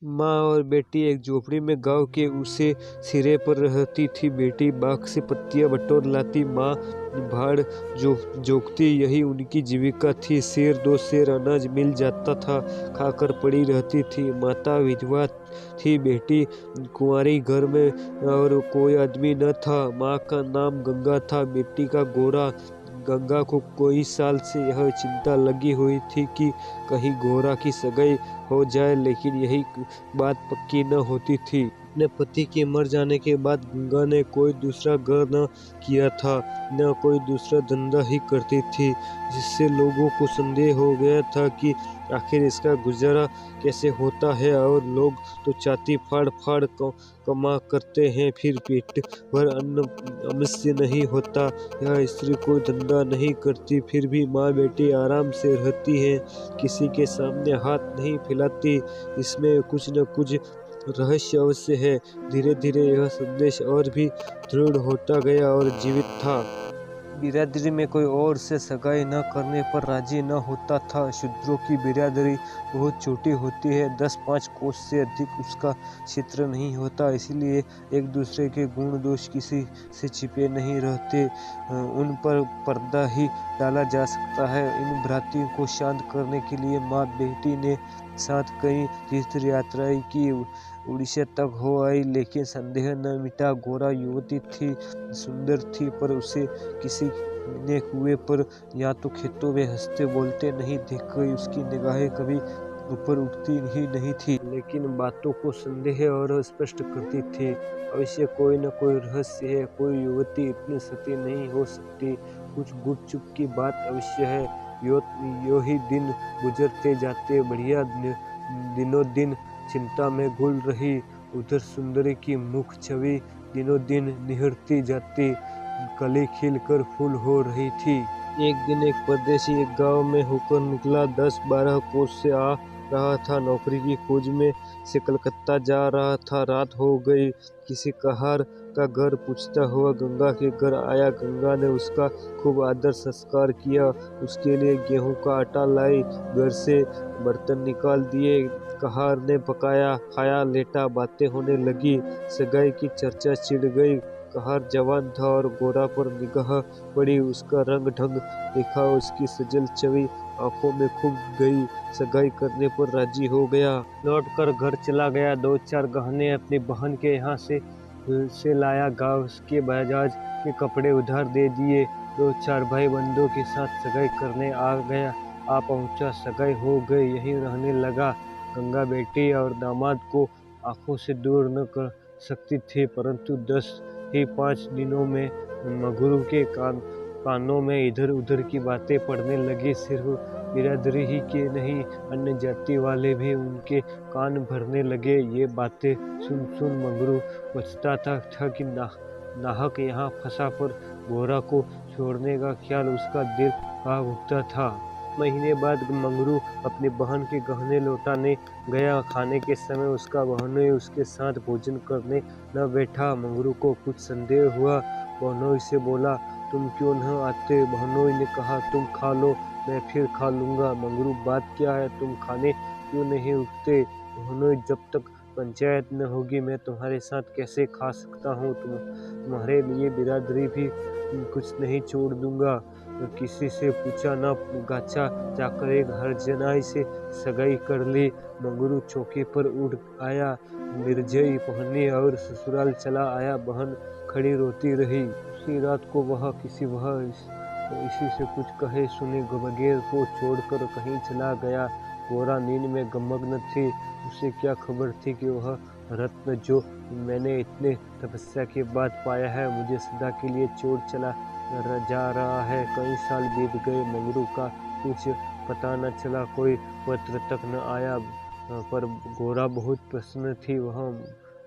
माँ और बेटी एक झोपड़ी में गांव के उसे सिरे पर रहती थी। बेटी बाग से पत्तियां बटोर लाती, माँ भाड़ जोतती, यही उनकी जीविका थी। सेर दो सेर अनाज मिल जाता था, खाकर पड़ी रहती थी। माता विधवा थी, बेटी कुंवारी, घर में और कोई आदमी न था। माँ का नाम गंगा था, बेटी का गोरा। गंगा को कई साल से यह चिंता लगी हुई थी कि कहीं गोरा की सगाई हो जाए, लेकिन यही बात पक्की न होती थी। अपने पति के मर जाने के बाद गंगा ने कोई दूसरा घर न किया था, न कोई दूसरा धंधा ही करती थी, जिससे लोगों को संदेह हो गया था कि आखिर इसका गुजारा कैसे होता है। और लोग तो छाती फाड़ फाड़ कमा करते हैं, फिर पेट भर अन्न अवश्य नहीं होता। यह स्त्री कोई धंधा नहीं करती, फिर भी माँ बेटी आराम से रहती है, किसी के सामने हाथ नहीं फैलाती। इसमें कुछ न कुछ रहस्य अवश्य है। धीरे धीरे यह संदेश और भी दृढ़ होता गया और जीवित था। बिरादरी में कोई और से सगाई न करने पर राजी न होता था। शूद्रों की बिरादरी बहुत छोटी होती है, 10-5 कोस से अधिक उसका क्षेत्र नहीं होता, इसलिए एक दूसरे के गुण दोष किसी से छिपे नहीं रहते, उन पर पर्दा ही डाला जा सकता है। इन भ्रांतियों को शांत करने के लिए माँ बेटी ने साथ कई तीर्थ यात्राएं की, उड़ीसा तक हो आई, लेकिन संदेह न मिटा। गोरा युवती थी, सुंदर थी, पर उसे किसी ने कुएं पर या तो खेतों में हंसते बोलते नहीं देखा। उसकी निगाहें कभी ऊपर उठती ही नहीं थी, लेकिन बातों को संदेह और स्पष्ट करती थी। अवश्य कोई न कोई रहस्य है, कोई युवती इतनी सती नहीं हो सकती, कुछ गुपचुप की बात अवश्य है। यो ही दिन गुजरते जाते, बढ़िया दिनों दिन चिंता में घुल रही। उधर सुंदरी की मुख छवि दिनों दिन निहरती जाती, कली खिलकर फूल हो रही थी। एक दिन एक परदेशी एक गांव में होकर निकला, 10-12 कोस से आ रहा था, नौकरी की खोज में से कलकत्ता जा रहा था। रात हो गई, किसी कहार का घर पूछता हुआ गंगा के घर आया। गंगा ने उसका खूब आदर सत्कार किया, उसके लिए गेहूं का आटा लाई, घर से बर्तन निकाल दिए। कहार ने पकाया, खाया, लेटा, बातें होने लगी, सगाई की चर्चा छिड़ गई। कहार जवान था और गोरा पर निगाह पड़ी, उसका रंग ढंग देखा, उसकी सजल छवि आंखों में खूब गई, सगाई करने पर राजी हो गया। लौट कर घर चला गया, 2-4 गहने अपनी बहन के यहाँ से लाया, गांव के बजाज के कपड़े उधार दे दिए। 2-4 भाई बंधुओं के साथ सगाई करने आ पहुंचा, सगाई हो गई, यहीं रहने लगा। गंगा बेटी और दामाद को आंखों से दूर न कर सकती थी, परंतु 5 दिनों में मगरू के कानों में इधर उधर की बातें पड़ने लगी। सिर्फ बिरादरी ही के नहीं, अन्य जाति वाले भी उनके कान भरने लगे। ये बातें सुन सुन मगरू पछताता था कि नाहक यहाँ फंसा, पर गोरा को छोड़ने का ख्याल उसका दिल कांप उठता था। महीने बाद मंगरू अपनी बहन के गहने लौटाने गया। खाने के समय उसका बहनोई उसके साथ भोजन करने न बैठा। मंगरू को कुछ संदेह हुआ, बहनोई से बोला, तुम क्यों न आते? बहनोई ने कहा, तुम खा लो, मैं फिर खा लूँगा। मंगरू, बात क्या है, तुम खाने क्यों नहीं उठते? बहनोई, जब तक पंचायत न होगी मैं तुम्हारे साथ कैसे खा सकता हूँ? तुम्हारे लिए बिरादरी भी कुछ नहीं छोड़ दूंगा। किसी से पूछा न गाछा, जाकर एक हरजनाई से सगाई कर ली। मंगरू चौकी पर उठ आया, मिर्जई पहनी और ससुराल चला आया। बहन खड़ी रोती रही। उसी रात को वह इसी से कुछ कहे सुने बगैर को छोड़कर कहीं चला गया। गोरा नींद में गमग्न थी, उसे क्या खबर थी कि वह रत्न जो मैंने इतने तपस्या के बाद पाया है, मुझे सदा के लिए छोड़ चला जा रहा है। कई साल बीत गए, मंगरू का कुछ पता न चला, कोई पत्र तक न आया, पर गोरा बहुत प्रसन्न थी। वह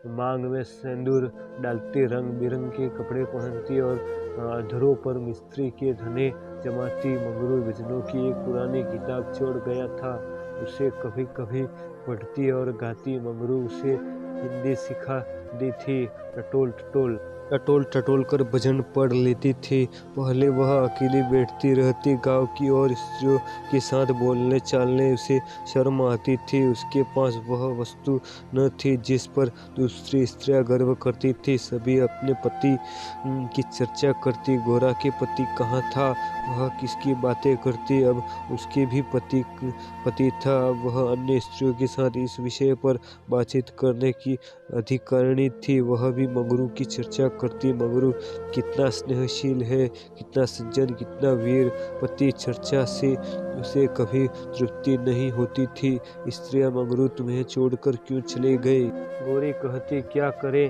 मांग में सिंदूर डालती, रंग बिरंग के कपड़े पहनती और अधरों पर मिस्त्री के धने जमाती। मंगरू भजनों की एक पुरानी किताब छोड़ गया था, उसे कभी कभी पढ़ती और गाती। मंगरू उसे हिंदी दी थी। टटोल टटोल टटोल टटोल कर भजन पढ़ लेती थी। पहले वह अकेली बैठती रहती, गांव की और स्त्रियों के साथ बोलने चालने उसे शर्म आती थी। उसके पास वह वस्तु न थी जिस पर दूसरी स्त्रियां गर्व करती थी। सभी अपने पति की चर्चा करती। गोरा के पति कहाँ था, वह किसकी बातें करती। अब उसके भी पति था। अब वह अन्य स्त्रियों के साथ इस विषय पर बातचीत करने की अधिकारिणी थी। वह भी मंगरू की चर्चा करती। मंगरू कितना स्नेहशील है, कितना सज्जन, कितना वीर। पति चर्चा से उसे कभी तृप्ति नहीं होती थी। स्त्रियां, मंगरू तुम्हें छोड़कर क्यों चले गए? गोरी कहती, क्या करे,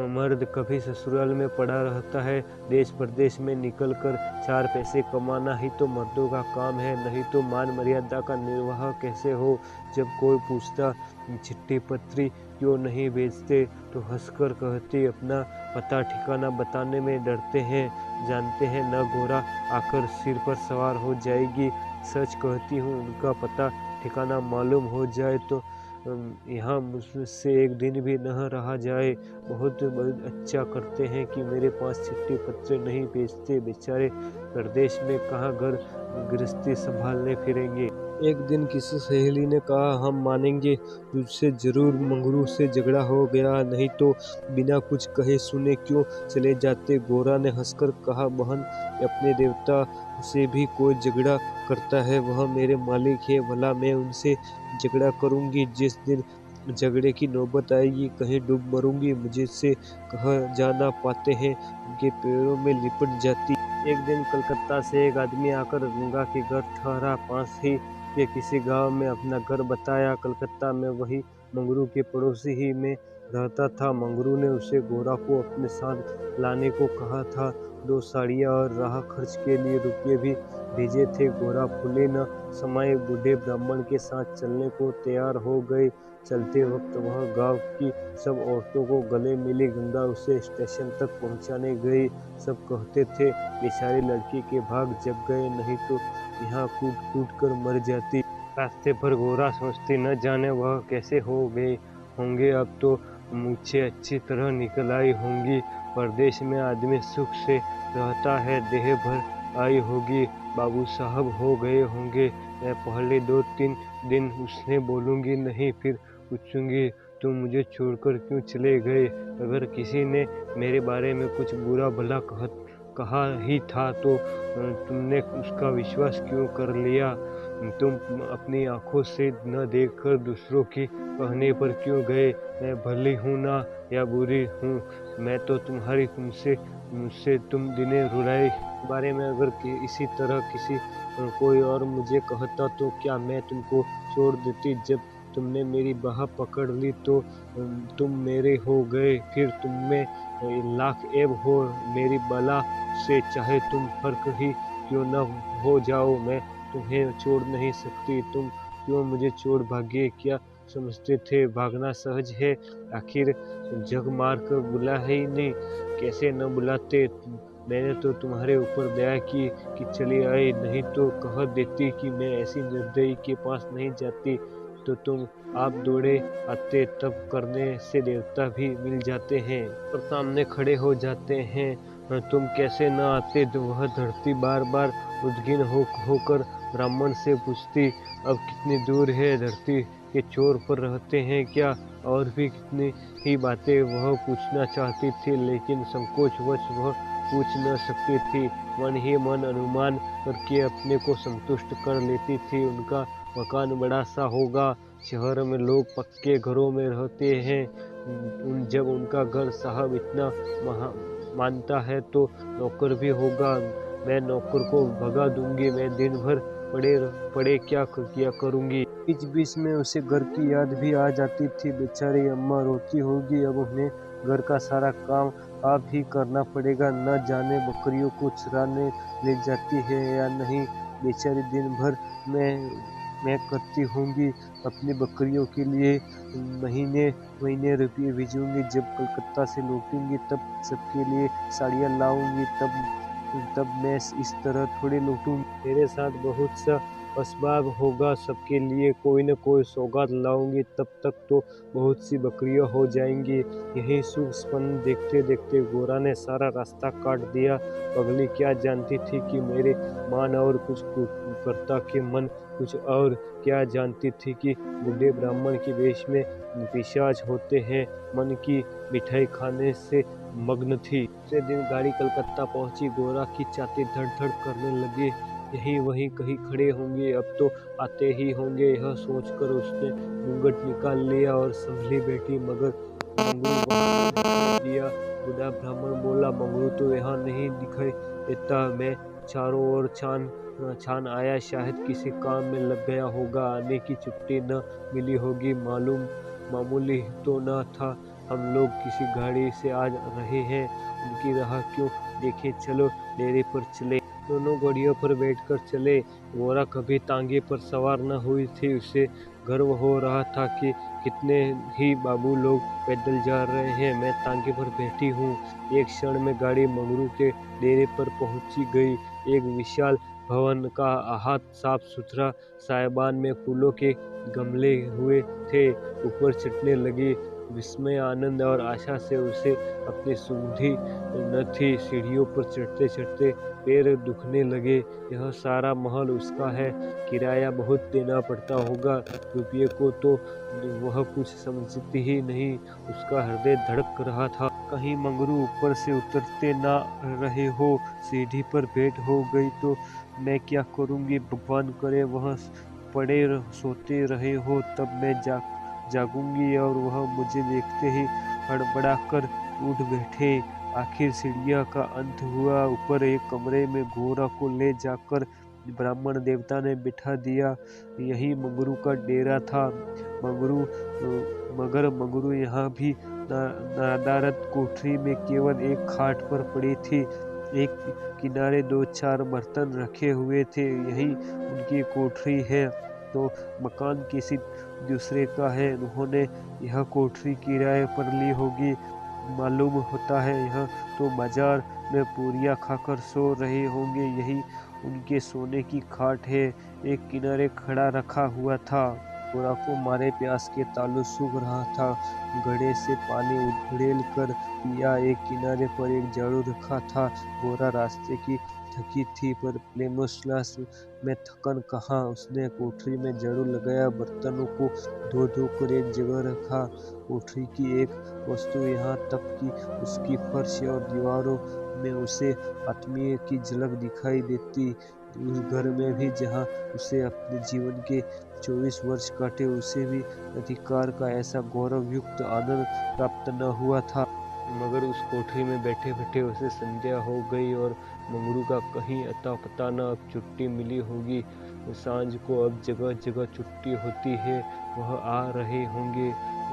मर्द कभी ससुराल में पड़ा रहता है। देश प्रदेश में निकल कर 4 पैसे कमाना ही तो मर्दों का काम है, नहीं तो मान मर्यादा का निर्वाह कैसे हो। जब कोई पूछता चिट्ठी पत्री क्यों नहीं भेजते तो हंसकर कहती, अपना पता ठिकाना बताने में डरते हैं, जानते हैं न गोरा आकर सिर पर सवार हो जाएगी। सच कहती हूँ, उनका पता ठिकाना मालूम हो जाए तो यहाँ मुझसे एक दिन भी न रहा जाए। बहुत अच्छा करते हैं कि मेरे पास चिट्ठी पत्र नहीं भेजते। बेचारे प्रदेश में कहाँ घर गृहस्थी संभालने फिरेंगे। एक दिन किसी सहेली ने कहा, हम मानेंगे तुझसे जरूर मंगरू से झगड़ा हो गया, नहीं तो बिना कुछ कहे सुने क्यों चले जाते। गोरा ने हंसकर कहा, बहन, अपने देवता से भी कोई झगड़ा करता है, वह मेरे मालिक है, भला मैं उनसे झगड़ा करूंगी। जिस दिन झगड़े की नौबत आएगी कहीं डूब मरूंगी। मुझसे कह जा ना पाते हैं, उनके पैरों में लिपट जाती। एक दिन कलकत्ता से एक आदमी आकर गंगा के घर ठहरा। पास ही के किसी गांव में अपना घर बताया। कलकत्ता में वही मंगरू के पड़ोसी ही में रहता था। मंगरू ने उसे गोरा को अपने साथ लाने को कहा था। 2 साड़ियाँ और राह खर्च के लिए रुपये भी भेजे थे। गोरा फूले न समाये बूढ़े ब्राह्मण के साथ चलने को तैयार हो गए। चलते वक्त वह गांव की सब औरतों को गले मिली। गंगा उसे स्टेशन तक पहुंचाने गई। सब कहते थे, बेचारी लड़की के भाग जग गए, नहीं तो यहाँ कूद कूद कर मर जाती। रास्ते पर गोरा सोचती, न जाने वह कैसे हो गए होंगे। अब तो मूछें अच्छी तरह निकल आई होंगी। परदेश में आदमी सुख से रहता है, देह भर आई होगी। बाबू साहब हो गए होंगे। मैं पहले 2-3 दिन उसने बोलूँगी नहीं, फिर पूछूंगी, तुम मुझे छोड़कर क्यों चले गए। अगर किसी ने मेरे बारे में कुछ बुरा भला कहा ही था तो तुमने उसका विश्वास क्यों कर लिया। तुम अपनी आंखों से न देखकर दूसरों की कहने पर क्यों गए। मैं भली हूँ ना या बुरी हूँ, मैं तो तुम्हारी मुझसे तुम दिने रुलाए बारे में अगर इसी तरह किसी कोई और मुझे कहता तो क्या मैं तुमको छोड़ देती। जब तुमने मेरी बाह पकड़ ली तो तुम मेरे हो गए। फिर तुम में लाख ऐब हो मेरी बला से, चाहे तुम फर्क ही क्यों न हो जाओ, मैं तुम्हें छोड़ नहीं सकती। तुम क्यों मुझे छोड़ भागे। क्या समझते थे भागना सहज है। आखिर जग मार कर बुला ही नहीं, कैसे न बुलाते। मैंने तो तुम्हारे ऊपर दया की कि चली आई, नहीं तो कह देती कि मैं ऐसी निर्दयी के पास नहीं जाती। तो तुम आप दौड़े आते, तब करने से देवता भी मिल जाते हैं और सामने खड़े हो जाते हैं। तुम कैसे न आते। तो वह धरती बार बार उद्गिन होकर ब्राह्मण से पूछती, अब कितनी दूर है। धरती के छोर पर रहते हैं क्या। और भी कितनी ही बातें वह पूछना चाहती थी, लेकिन संकोचवश वह पूछ न सकती थी। मन ही मन अनुमान करके अपने को संतुष्ट कर लेती थी। उनका मकान बड़ा सा होगा। शहर में लोग पक्के घरों में रहते हैं। जब उनका घर साहब इतना मानता है तो नौकर भी होगा। मैं नौकर को भगा दूंगी। मैं दिन भर पड़े क्या किया करूंगी। बीच बीच में उसे घर की याद भी आ जाती थी। बेचारी अम्मा रोती होगी। अब उन्हें घर का सारा काम आप ही करना पड़ेगा। न जाने बकरियों को चराने ले जाती है या नहीं। बेचारी दिन भर मैं करती होंगी अपनी बकरियों के लिए। महीने महीने रुपये भेजूंगी। जब कलकत्ता से लौटूंगी तब सबके लिए साड़ियाँ लाऊंगी। तब मैं इस तरह थोड़ी लौटूंगी। मेरे साथ बहुत सा असबाब होगा, सबके लिए कोई न कोई सौगात लाऊंगी, तब तक तो बहुत सी बकरियां हो जाएंगी। यही शुभ स्पंद देखते देखते गोरा ने सारा रास्ता काट दिया। पगली क्या जानती थी कि मेरे मान और कुछ करता के मन कुछ और, क्या जानती थी कि बूढ़े ब्राह्मण के वेश में पिशाच होते हैं। मन की मिठाई खाने से मग्न थी। दूसरे दिन गाड़ी कलकत्ता पहुंची। गोरा की छाती धड़ धड़ करने लगी। यही वहीं कहीं खड़े होंगे, अब तो आते ही होंगे, यह सोचकर उसने घूंघट निकाल लिया और संभली बैठी। मगर मंगरू वहां दिखाई दिया। बूढ़ा ब्राह्मण बोला, मंगरू तो यहाँ नहीं दिखाई देता। मैं चारों ओर छान आया, शायद किसी काम में लग गया होगा, आने की छुट्टी न मिली होगी। मामूली तो न था, हम लोग किसी गाड़ी से आ रहे हैं, उनकी राह क्यों देखें, चलो डेरे पर चले। दोनों गाड़ियों पर बैठकर चले। गोरा कभी तांगे पर सवार न हुई थी। उसे गर्व हो रहा था कि कितने ही बाबू लोग पैदल जा रहे हैं, मैं तांगे पर बैठी हूँ। एक क्षण में गाड़ी मंगरू के डेरे पर पहुंची गई। एक विशाल भवन का हाथ साफ सुथरा, साइबान में फूलों के गमले हुए थे। ऊपर चढ़ने लगी। विस्मय, आनंद और आशा से उसे अपनी सुधि न थी। सीढ़ियों पर चढ़ते चढ़ते पैर दुखने लगे। यह सारा महल उसका है, किराया बहुत देना पड़ता होगा। रुपये को तो वह कुछ समझती ही नहीं। उसका हृदय धड़क रहा था। कहीं मंगरू ऊपर से उतरते ना रहे हो। सीढ़ी पर भेंट हो गई तो मैं क्या करूंगी, भगवान करे वह पड़े सोते रहे हो, तब मैं जागूंगी और वह मुझे देखते ही हड़बड़ाकर उठ बैठे। आखिर सीढ़ियों का अंत हुआ। ऊपर एक कमरे में गोरा को ले जाकर ब्राह्मण देवता ने बिठा दिया। यही मंगरू का डेरा था। मगर मंगरू यहाँ भी नदारद कोठरी में केवल एक खाट पर पड़ी थी। एक किनारे दो चार बर्तन रखे हुए थे। यही उनकी कोठरी है तो मकान किसी दूसरे का है। उन्होंने यह कोठरी किराए पर ली होगी। मालूम होता है यह तो बाजार में पूरियां खाकर सो रहे होंगे। यही उनके सोने की खाट है। एक किनारे खड़ा रखा हुआ था। गोरा को मारे प्यास के तालू सूख रहा था। घड़े से पानी उड़ेल कर पिया। एक किनारे पर एक झाड़ू रखा था। गोरा रास्ते की थकी थी, पर प्लेमोस्लास में थकन कहाँ। उसने कोठरी में झाड़ू लगाया, बर्तनों को धो धो कर एक जगह रखा। कोठरी की एक वस्तु यहाँ तक कि उसकी फर्श और दीवारों में उसे आत्मीय की झलक दिखाई देती। उस घर में भी जहाँ उसे अपने जीवन के 24 वर्ष काटे, उसे भी अधिकार का ऐसा गौरवयुक्त आनंद प्राप्त न हुआ था। मगर उस कोठरी में बैठे बैठे उसे संध्या हो गई और मंगरू का कहीं अता पता न। अब छुट्टी मिली होगी सांझ को, अब जगह जगह छुट्टी होती है, वह आ रहे होंगे।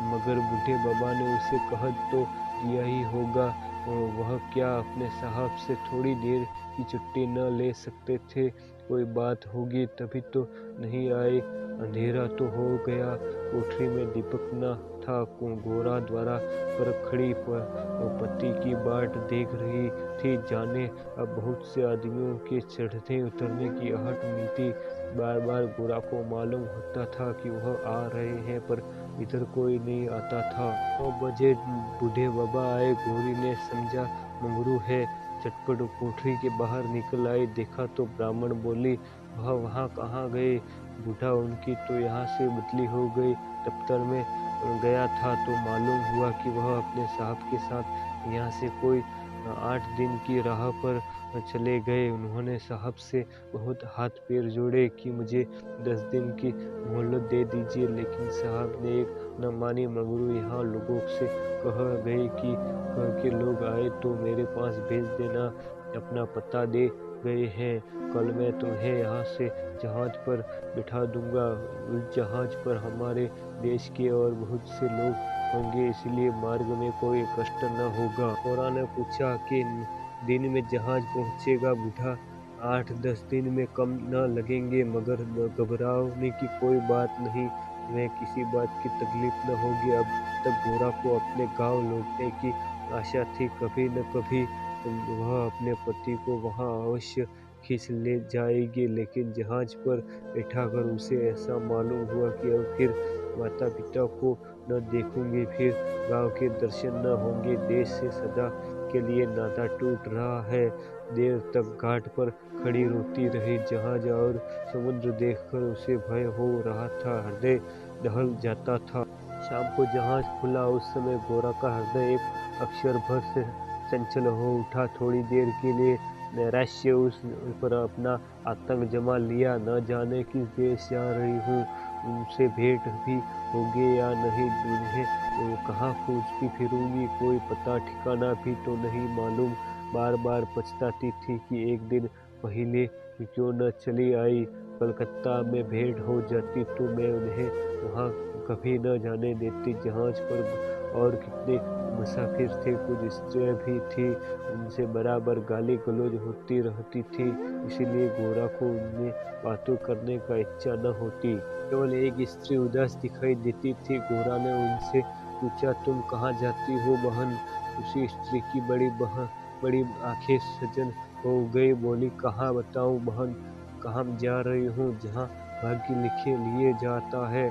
मगर बूढ़े बाबा ने उसे कह तो दिया ही होगा। वह क्या अपने साहब से थोड़ी देर की छुट्टी न ले सकते थे। कोई बात होगी तभी तो नहीं आए। अंधेरा तो हो गया। कोठरी में दीपक न था। गोरा द्वारा पर खड़ी पति की बाट देख रही थी। जाने अब बहुत से आदमियों के चढ़ने उतरने की आहट मिलती। बार बार गोरा को मालूम होता था कि वह आ रहे हैं, पर इधर कोई नहीं आता था। 9 बजे बूढ़े बाबा आए। गोरी ने समझा मंगरू है, झटपट कोठरी के बाहर निकल आई। देखा तो ब्राह्मण बोली, वह वहाँ कहाँ गए। बूढ़ा, उनकी तो यहाँ से बदली हो गई। दफ्तर में गया था तो मालूम हुआ कि वह अपने साहब के साथ यहाँ से कोई 8 दिन की राह पर चले गए। उन्होंने साहब से बहुत हाथ पैर जोड़े कि मुझे 10 दिन की मोहलत दे दीजिए, लेकिन साहब ने एक न मानी। मंगरू यहाँ लोगों से कह के लोग आए तो मेरे पास भेज देना, अपना पता दे गए हैं। कल मैं तुम्हें यहाँ से जहाज पर बिठा दूंगा। उस जहाज पर हमारे देश के और बहुत से लोग होंगे, इसलिए मार्ग में कोई कष्ट न होगा। गोरा ने पूछा कि दिन में जहाज पहुंचेगा। बूढ़ा, 8-10 दिन में कम न लगेंगे, मगर घबराने की कोई बात नहीं, तुम्हें किसी बात की तकलीफ न होगी। अब तक गोरा को अपने गांव लौटने की आशा थी। कभी न कभी वह अपने पति को वहां अवश्य खींच ले जाएगी। लेकिन जहाज पर बैठाकर उसे ऐसा मालूम हुआ कि अब फिर माता पिता को न देखूंगी, फिर गांव के दर्शन न होंगे। देश से सदा के लिए नाता टूट रहा है। देर तक घाट पर खड़ी रोती रही। जहाज और समुद्र देखकर उसे भय हो रहा था, हृदय दहल जाता था। शाम को जहाज खुला, उस समय गोरा का हृदय एक अक्षर भर से चंचल हो उठा। थोड़ी देर के लिए नैराश्य उस पर अपना आतंक जमा लिया। न जाने किस देश जा रही हूँ, उनसे भेंट भी होगी या नहीं, उन्हें कहाँ खोजती फिरूंगी, कोई पता ठिकाना भी तो नहीं मालूम। बार बार पछताती थी कि एक दिन पहले क्यों न चली आई। कलकत्ता में भेंट हो जाती तो मैं उन्हें वहाँ कभी न जाने देती। जहाज पर और कितने मुसाफिर थे, कुछ स्त्रियाँ भी थी, उनसे बराबर गाली गलौज होती रहती थी, इसलिए गोरा को उनमें बातों करने का इच्छा न होती। केवल एक स्त्री उदास दिखाई देती थी। गोरा ने उनसे पूछा, तुम कहाँ जाती हो बहन? उसी स्त्री की बड़ी आंखें सजन हो गई। बोली, कहाँ बताऊं बहन, कहाँ जा रही हूँ? जहाँ भाग्य लिखे लिए जाता है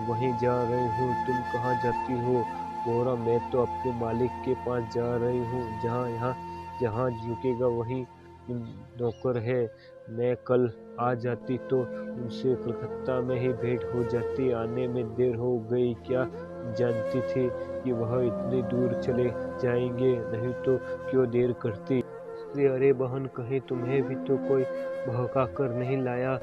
वहीं जा रही हूँ। तुम कहाँ जाती हो? गोरा, मैं तो अपने मालिक के पास जा रही हूँ। जहाँ यहाँ जहाज रुकेगा वहीं नौकर है। मैं कल आ जाती तो उनसे कलकत्ता में ही भेंट हो जाती। आने में देर हो गई, क्या जानती थी कि वह इतनी दूर चले जाएंगे, नहीं तो क्यों देर करती। अरे बहन, कहीं तुम्हें भी तो कोई बहका कर नहीं लाया?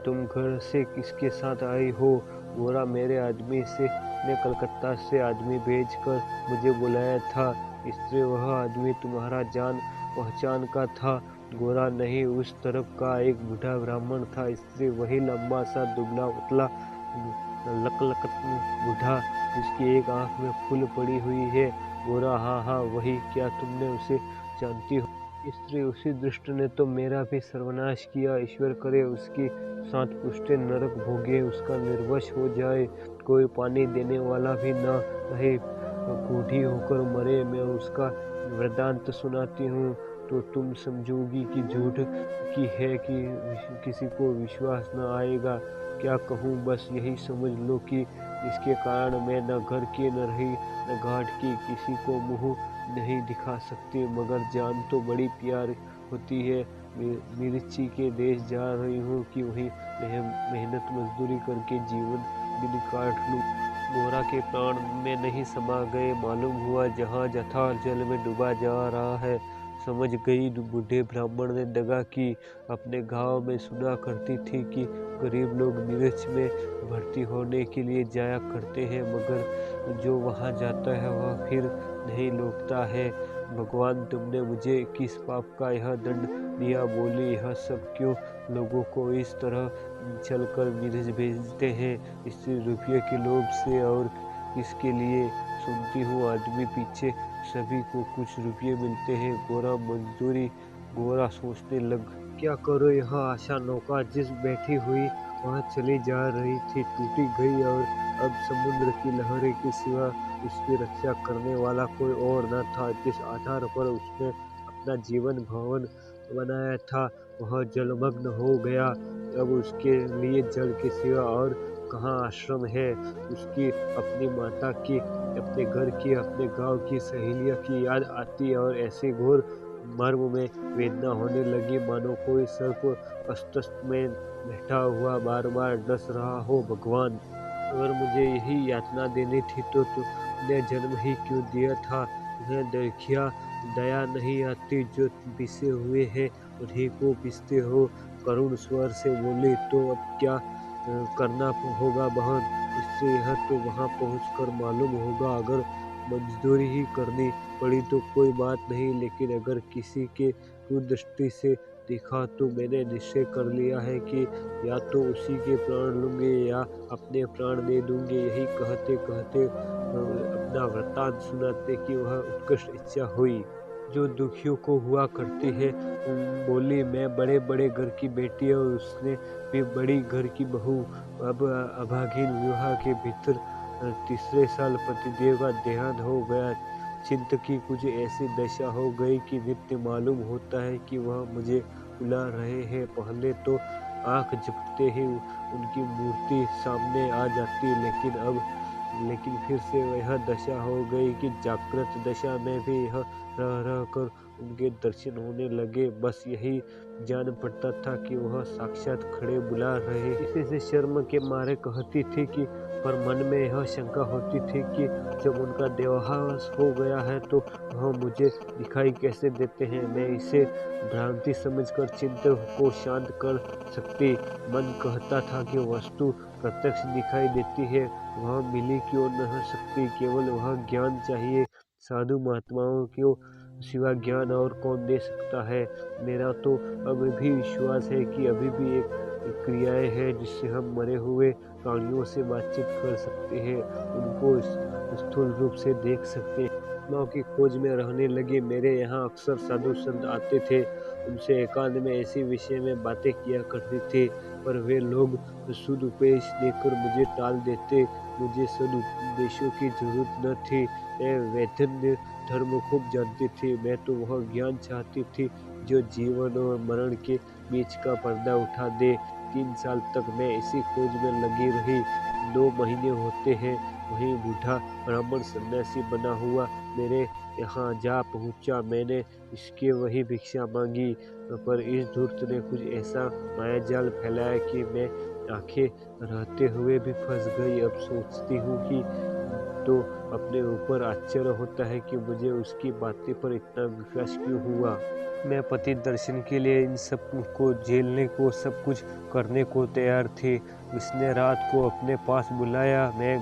तुम घर से किसके साथ आई हो? गोरा, मेरे आदमी से ने कलकत्ता से आदमी भेजकर मुझे बुलाया था। स्त्री, वह आदमी तुम्हारा जान पहचान का था? गोरा, नहीं, उस तरफ का एक बूढ़ा ब्राह्मण था। स्त्री, वही लंबा सा दुबला पतला लकलकत बूढ़ा जिसकी एक आंख में फूल पड़ी हुई है? गोरा, हाँ हाँ वही। क्या तुमने उसे जानती हो? स्त्री, उसी दुष्ट ने तो मेरा भी सर्वनाश किया। ईश्वर करे उसकी 7 पुश्तें नरक भोगे, उसका निर्वंश हो जाए, कोई पानी देने वाला भी न रहे, बूढ़ी होकर मरे। मैं उसका वृतांत सुनाती हूँ तो तुम समझोगी कि झूठ की है, कि किसी को विश्वास न आएगा। क्या कहूँ, बस यही समझ लो कि इसके कारण मैं न घर की न रही न घाट की, किसी को मुँह नहीं दिखा सकती, मगर जान तो बड़ी प्यार होती है। मिर्ची के देश जा रही हूँ कि वहीं मेहनत मजदूरी करके जीवन दिन काट लूँ। गोरा के प्राण में नहीं समा गए। मालूम हुआ जहाज अथाह जल में डूबा जा रहा है। समझ गई बूढ़े ब्राह्मण ने दगा की। अपने गांव में सुना करती थी कि गरीब लोग मिर्च में भर्ती होने के लिए जाया करते हैं, मगर जो वहां जाता है वह फिर नहीं लौटता है। भगवान, तुमने मुझे किस पाप का यह दंड दिया? बोली, यह सब क्यों लोगों को इस तरह चलकर मिर्च भेजते हैं? इससे रुपये के लोभ से और किसके लिए? सुनती हूँ आदमी पीछे सभी को कुछ रुपये मिलते हैं। गोरा सोचने लग, क्या करो, यह आशा नौका जिस बैठी हुई वहां चली जा रही थी, टूटी गई और अब समुद्र की लहरें के सिवा उसकी रक्षा करने वाला कोई और न था। जिस आधार पर उसने अपना जीवन भवन बनाया था वह जलमग्न हो गया। अब उसके लिए जल के सिवा और कहाँ आश्रम है? उसकी अपनी माता की, अपने घर की, अपने गांव की, सहेलियों की याद आती और ऐसे घोर मर्म में वेदना होने लगी मानो कोई सर्प अस्तित्व में बैठा हुआ बार बार डस रहा हो। भगवान, अगर मुझे यही यातना देनी थी तो तुमने जन्म ही क्यों दिया था? तुम्हें देखिया दया नहीं आती? जो पिसे हुए हैं उन्हीं को पीसते हो। करुण स्वर से बोली, तो अब क्या करना होगा बहन? इससे यह तो वहां पहुंचकर मालूम होगा। अगर मजदूरी ही करनी पड़ी तो कोई बात नहीं, लेकिन अगर किसी के कुदृष्टि से देखा तो मैंने निश्चय कर लिया है कि या तो उसी के प्राण लूंगे या अपने प्राण दे दूंगे। यही कहते कहते अपना वृत्तांत सुनाते कि वह उत्कृष्ट इच्छा हुई जो दुखियों को हुआ करती है। बोली, मैं बड़े बड़े घर की बेटी और उसने भी बड़ी घर की बहू। अब अभागिन विवाह के भीतर तीसरे साल पतिदेव का देहांत हो गया। चिंत की कुछ ऐसी दशा हो गई कि नित्य मालूम होता है कि वह मुझे बुला रहे हैं। पहले तो आँख झपकते ही उनकी मूर्ति सामने आ जाती, लेकिन फिर से वह दशा हो गई कि जागृत दशा में भी यह रह रह कर उनके दर्शन होने लगे। बस यही जान पड़ता था कि वह साक्षात खड़े बुला रहे। इसी से शर्म के मारे कहती थी कि, पर मन में यह शंका होती थी कि जब उनका देहावसान हो गया है तो वह मुझे दिखाई कैसे देते हैं। मैं इसे भ्रांति समझकर चित्त को शांत कर सकती। मन कहता था कि वस्तु प्रत्यक्ष दिखाई देती है, वह मिली क्यों न सकती, केवल वह ज्ञान चाहिए। साधु महात्माओं को सिवा ज्ञान और कौन दे सकता है। मेरा तो अब भी विश्वास है कि अभी भी एक क्रियाएं हैं जिससे हम मरे हुए प्राणियों से बातचीत कर सकते हैं, उनको स्थूल रूप से देख सकते हैं। आत्माओं की खोज में रहने लगे। मेरे यहाँ अक्सर साधु संत आते थे, उनसे एकांत में ऐसी विषय में बातें किया करते थे, पर वे लोग सदुपदेश देकर मुझे टाल देते। मुझे सदुपदेशों की जरूरत न थी, मैं वैद्य धर्म खूब जानती थी। मैं तो वह ज्ञान चाहती थी जो जीवन और मरण के बीच का पर्दा उठा दे। 3 साल तक मैं इसी खोज में लगी रही। 2 महीने होते हैं वही बूढ़ा ब्राह्मण सन्यासी बना हुआ मेरे यहाँ जा पहुँचा। मैंने इसके वही भिक्षा मांगी, पर इस धूर्त ने कुछ ऐसा मायाजाल फैलाया कि मैं आंखें रहते हुए भी फंस गई। अब सोचती हूँ कि तो अपने ऊपर आश्चर्य होता है कि मुझे उसकी बातें पर इतना विश्वास क्यों हुआ। मैं पति दर्शन के लिए इन सब को झेलने को, सब कुछ करने को तैयार थी। उसने रात को अपने पास बुलाया। मैं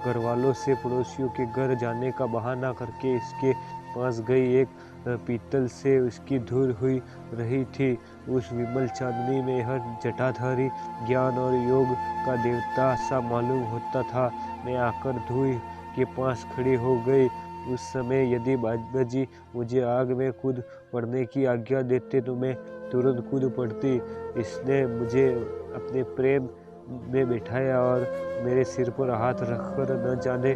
घर वालों से पड़ोसियों के घर जाने का बहाना करके इसके पास गई। एक पीतल से उसकी धूल हुई रही थी। उस विमल चांदनी में यह जटाधारी ज्ञान और योग का देवता सा मालूम होता था। मैं आकर धूल के पास खड़ी हो गई। उस समय यदि बाबाजी मुझे आग में कूद पड़ने की आज्ञा देते तो मैं तुरंत कूद पड़ती। इसने मुझे अपने प्रेम में बिठाया और मेरे सिर पर हाथ रखकर न जाने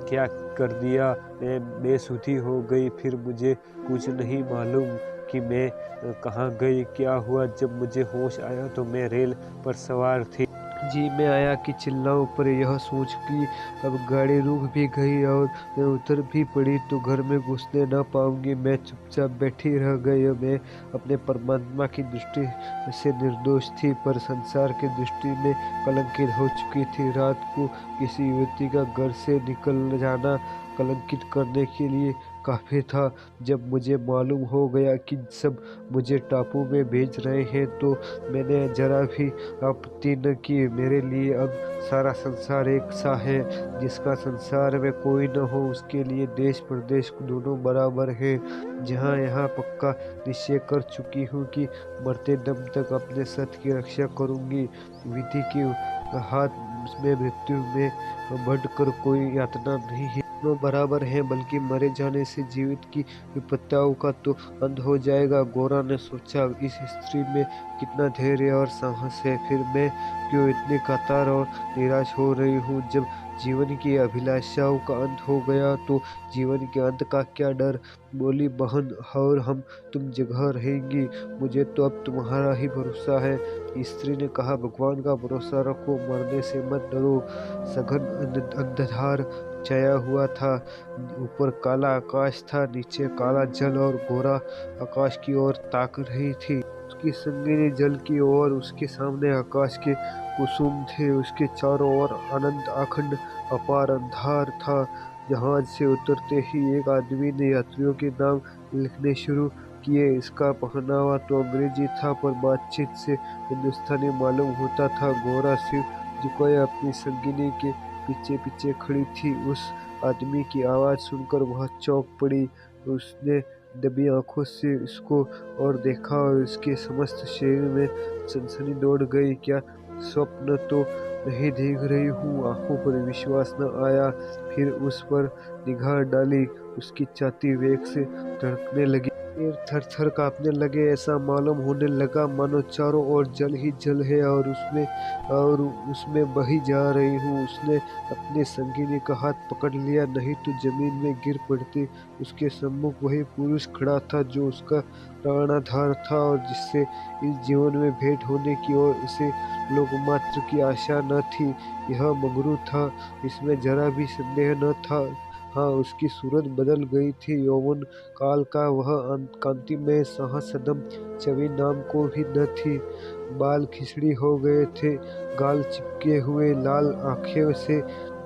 क्या कर दिया। मैं बेसुधी हो गई। फिर मुझे कुछ नहीं मालूम कि मैं कहाँ गई, क्या हुआ। जब मुझे होश आया तो मैं रेल पर सवार थी। जी मैं आया कि चिल्लाऊं, पर यह सोच कि अब गाड़ी रुक भी गई और मैं उतर भी पड़ी तो घर में घुसने न पाऊंगी। मैं चुपचाप बैठी रह गई। मैं अपने परमात्मा की दृष्टि से निर्दोष थी, पर संसार की दृष्टि में कलंकित हो चुकी थी। रात को किसी युवती का घर से निकल जाना कलंकित करने के लिए काफी था। जब मुझे मालूम हो गया कि सब मुझे टापू में भेज रहे हैं तो मैंने जरा भी आपत्ति न की। मेरे लिए अब सारा संसार एक सा है। जिसका संसार में कोई न हो उसके लिए देश प्रदेश दोनों बराबर है। जहाँ यहाँ पक्का निश्चय कर चुकी हूँ कि मरते दम तक अपने सत्य की रक्षा करूँगी। विधि के हाथ में मृत्यु में बढ़कर कोई यातना नहीं है। दोनों बराबर हैं, बल्कि मरे जाने से जीवित की विपत्तियों का तो अंत हो जाएगा। गोरा ने सोचा, इस स्त्री में कितना धैर्य और साहस है। फिर मैं क्यों इतनी कातर और निराश हो रही हूँ। जब जीवन की अभिलाषाओं का अंत हो गया तो जीवन के अंत का क्या डर। बोली, बहन, और हम तुम जगह रहेंगी। मुझे तो अब तुम्हारा ही भरोसा है। स्त्री ने कहा, भगवान का भरोसा रखो, मरने से मत डरो। सघन अंधकार छाया हुआ था। ऊपर काला आकाश था, नीचे काला जल और गोरा आकाश की ओर ताक रही थी। उसकी संगिनी जल की ओर, उसके सामने आकाश के कुसुम थे। उसके चारों ओर अनंत अखंड अपार अंधार था। जहाज से उतरते ही एक आदमी ने यात्रियों के नाम लिखने शुरू किए। इसका पहनावा तो अंग्रेजी था, पर बातचीत से हिंदुस्तानी मालूम होता था। गोरा सिर झुकाए अपनी संगिनी के पीछे पीछे खड़ी थी। उस आदमी की आवाज़ सुनकर वह चौंक पड़ी। उसने दबी आंखों से इसको और देखा और उसके समस्त शरीर में सनसनी दौड़ गई। क्या स्वप्न तो नहीं देख रही हूँ। आंखों पर विश्वास न आया। फिर उस पर निगाह डाली। उसकी छाती वेग से धड़कने लगी। पैर थर-थर काँपने लगे। ऐसा मालूम होने लगा मानो चारों ओर जल ही जल है और उसमें बही जा रही हूँ। उसने अपने संगिनी का हाथ पकड़ लिया, नहीं तो जमीन में गिर पड़ती। उसके सम्मुख वही पुरुष खड़ा था जो उसका प्राणाधार था और जिससे इस जीवन में भेंट होने की और उसे लोकमात्र की आशा न थी। यह मंगरू था, इसमें जरा भी संदेह न था। हाँ, उसकी सूरत बदल गई थी। यौवन काल का वह कांतिमय सहस्रदम छवि नाम को भी न थी। बाल खिचड़ी हो गए थे, गाल चिपके हुए, लाल आंखें से